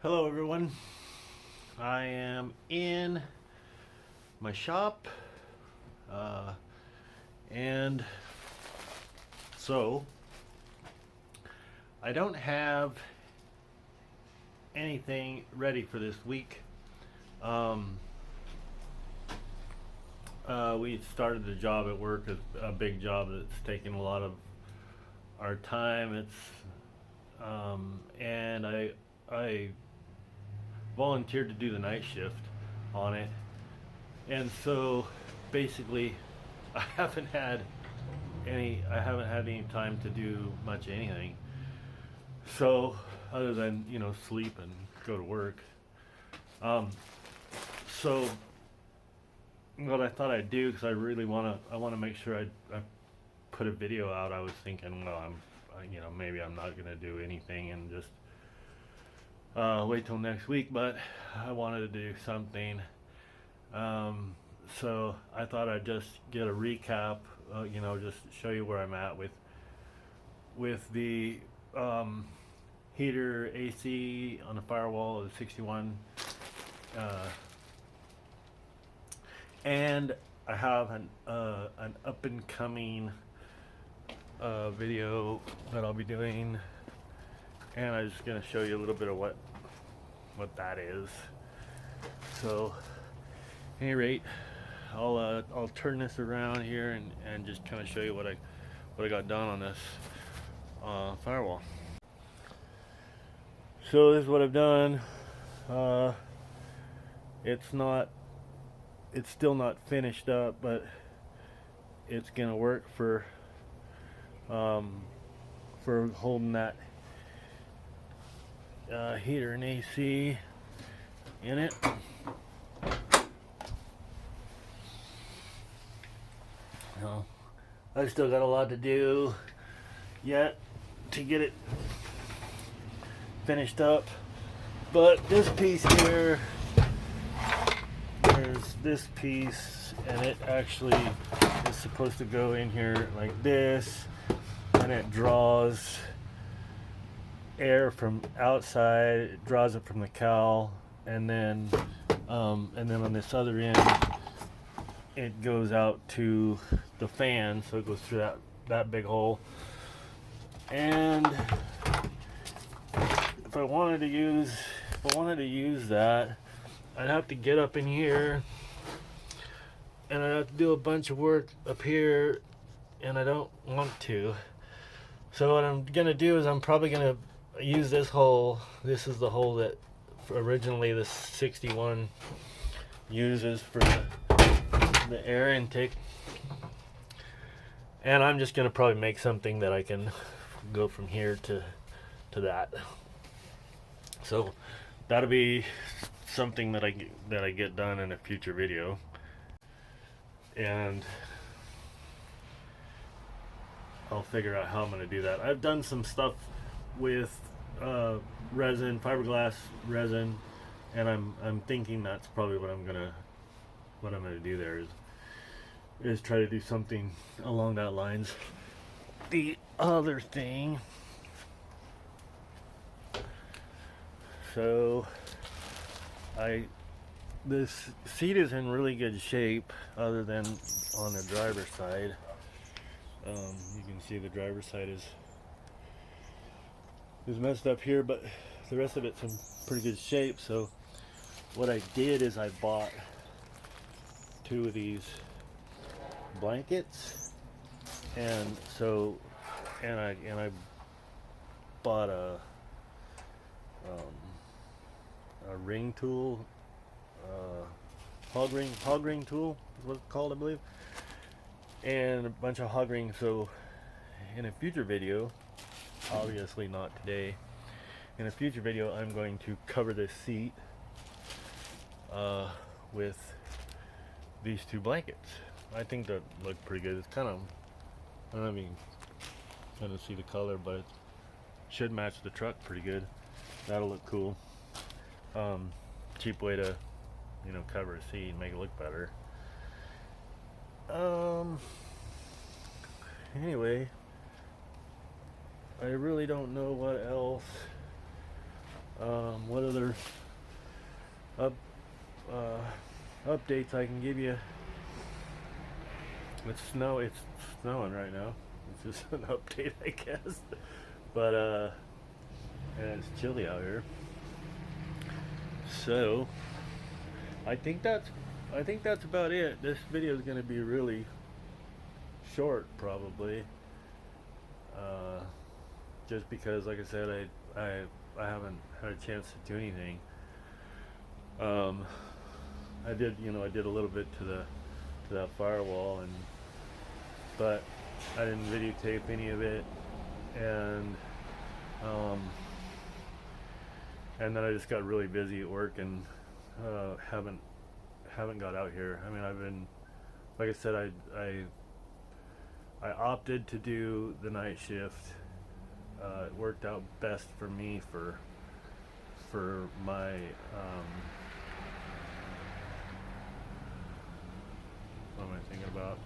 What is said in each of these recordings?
Hello everyone. I am in my shop uh, and so I don't have anything ready for this week. Um, we started a job at work, a big job that's taking a lot of our time. And I volunteered to do the night shift on it, and so basically I haven't had any time to do much anything, so other than sleep and go to work. Um, so what I thought I'd do, because I want to make sure I put a video out. I was thinking, well, maybe I'm not gonna do anything and just wait till next week, but I wanted to do something. So I thought I'd just get a recap, just show you where I'm at with the heater AC on the firewall of the 61. And I have an up and coming video that I'll be doing, and I'm just gonna show you a little bit of what that is. So, at any rate, I'll turn this around here and just kind of show you what I got done on this firewall. So this is what I've done. It's still not finished up, but it's gonna work for holding that heater and AC in it. No, I still got a lot to do yet to get it finished up, but this piece here, there's this piece, and it actually is supposed to go in here like this, and it draws air from outside. It draws it from the cowl, and then on this other end it goes out to the fan, so it goes through that big hole. And if I wanted to use that, I'd have to get up in here, and I'd have to do a bunch of work up here, and I don't want to. So what I'm gonna do is I'm probably gonna use this hole. This is the hole that originally the 61 uses for the air intake, and I'm just gonna probably make something that I can go from here to that. So that'll be something that I get done in a future video. And I'll figure out how I'm going to do that. I've done some stuff with resin, fiberglass resin, and I'm thinking that's probably what I'm gonna do there is try to do something along that lines. The other thing, so this seat is in really good shape, other than on the driver's side. You can see the driver's side is messed up here, but the rest of it's in pretty good shape. So what I did is I bought 2 of these blankets, and I bought a ring tool, hog ring tool is what it's called, I believe, and a bunch of hog rings. So in a future video, obviously not today, in a future video I'm going to cover this seat with these 2 blankets. I think that look pretty good. It's kind of, I don't know if you can kind of see the color, but it should match the truck pretty good. That'll look cool. Cheap way to cover a seat and make it look better. Anyway, I really don't know what else What other up, updates I can give you? It's snowing right now. It's just an update, I guess. But and it's chilly out here. So I think that's about it. This video is going to be really short, probably. Just because, like I said, I haven't had a chance to do anything. I did a little bit to that firewall, but I didn't videotape any of it, and then I just got really busy at work and haven't got out here. I mean, I've been, like I said, I opted to do the night shift. It worked out best for me for my what am I thinking about?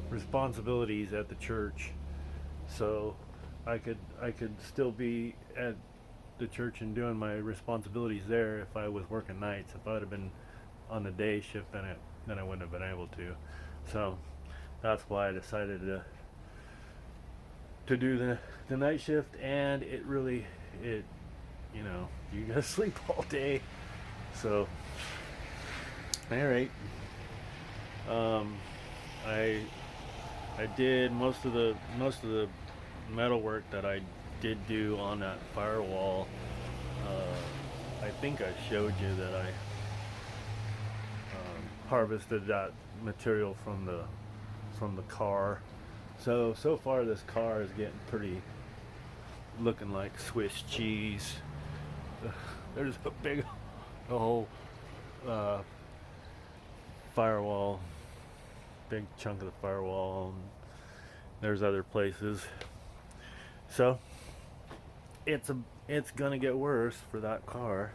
Responsibilities at the church. So I could still be at the church and doing my responsibilities there if I was working nights. If I would have been on the day shift, then I wouldn't have been able to. So that's why I decided to do the night shift, and it you gotta sleep all day. So alright. I did most of the metal work that I did do on that firewall. I think I showed you that I harvested that material from the car. So far this car is getting looking like Swiss cheese. There's a whole firewall, big chunk of the firewall, and there's other places. So it's gonna get worse for that car,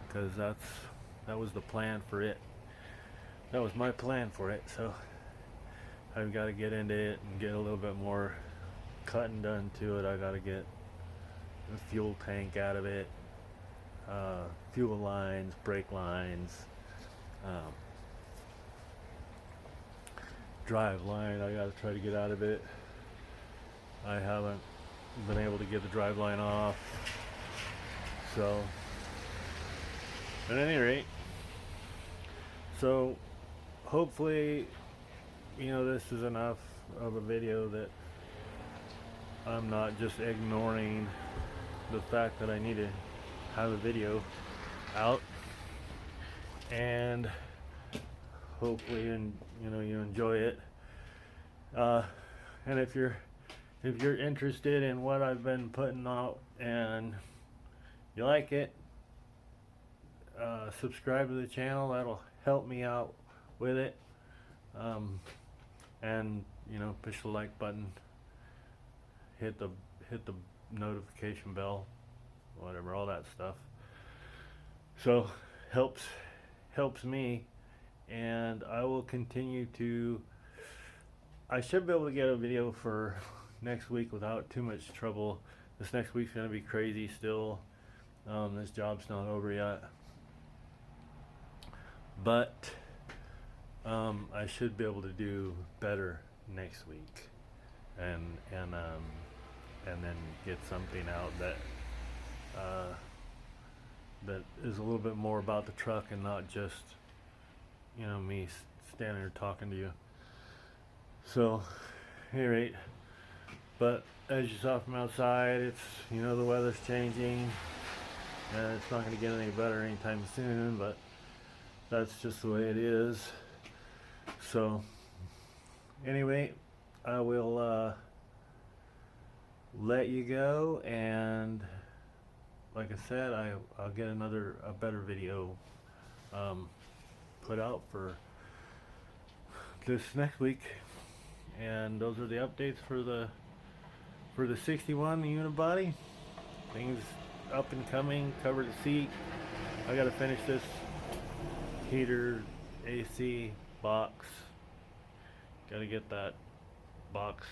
because that was the plan for it. That was my plan for it. So I've got to get into it and get a little bit more cutting done to it. I got to get the fuel tank out of it, fuel lines, brake lines, drive line. I got to try to get out of it. I haven't been able to get the drive line off. So at any rate, so hopefully, this is enough of a video that I'm not just ignoring the fact that I need to have a video out, and hopefully you enjoy it. And if you're interested in what I've been putting out and you like it, subscribe to the channel. That'll help me out with it. And push the like button, hit the notification bell, whatever, all that stuff. So helps me, and I will continue to. I should be able to get a video for next week without too much trouble. This next week's gonna be crazy still. This job's not over yet, but I should be able to do better next week, and then get something out that is a little bit more about the truck and not just me standing here talking to you. So, anyway, but as you saw from outside, it's the weather's changing, and it's not going to get any better anytime soon. But that's just the way it is. So anyway, I will let you go, and like I said, I'll get a better video put out for this next week. And those are the updates for the 61, the unibody. Things up and coming. Cover the seat. I gotta finish this heater AC box. Gotta get that box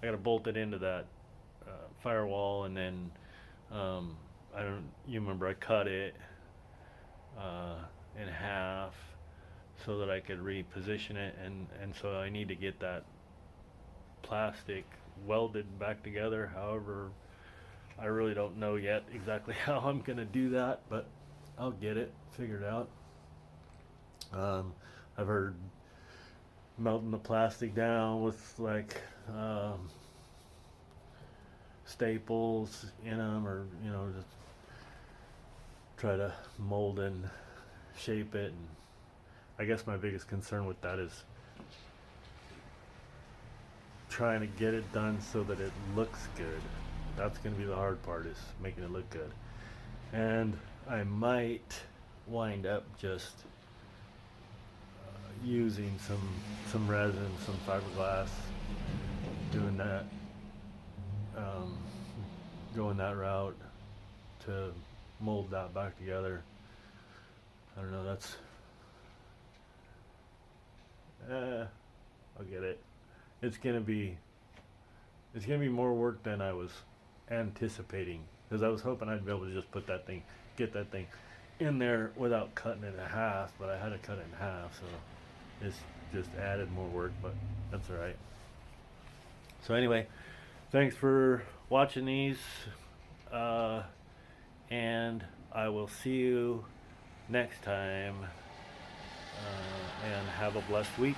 I gotta bolt it into that firewall, and then I don't. You remember I cut it in half so that I could reposition it, and so I need to get that plastic welded back together. However, I really don't know yet exactly how I'm gonna do that, but I'll get it figured out. I've heard melting the plastic down with like staples in them, or just try to mold and shape it. And I guess my biggest concern with that is trying to get it done so that it looks good. That's going to be the hard part, is making it look good. And I might wind up just using some resin, some fiberglass, doing that, going that route to mold that back together. I don't know, that's I'll get it. It's gonna be more work than I was anticipating, because I was hoping I'd be able to just get that thing in there without cutting it in half, but I had to cut it in half, so it's just added more work, but that's all right. So anyway, thanks for watching these, and I will see you next time, and have a blessed week.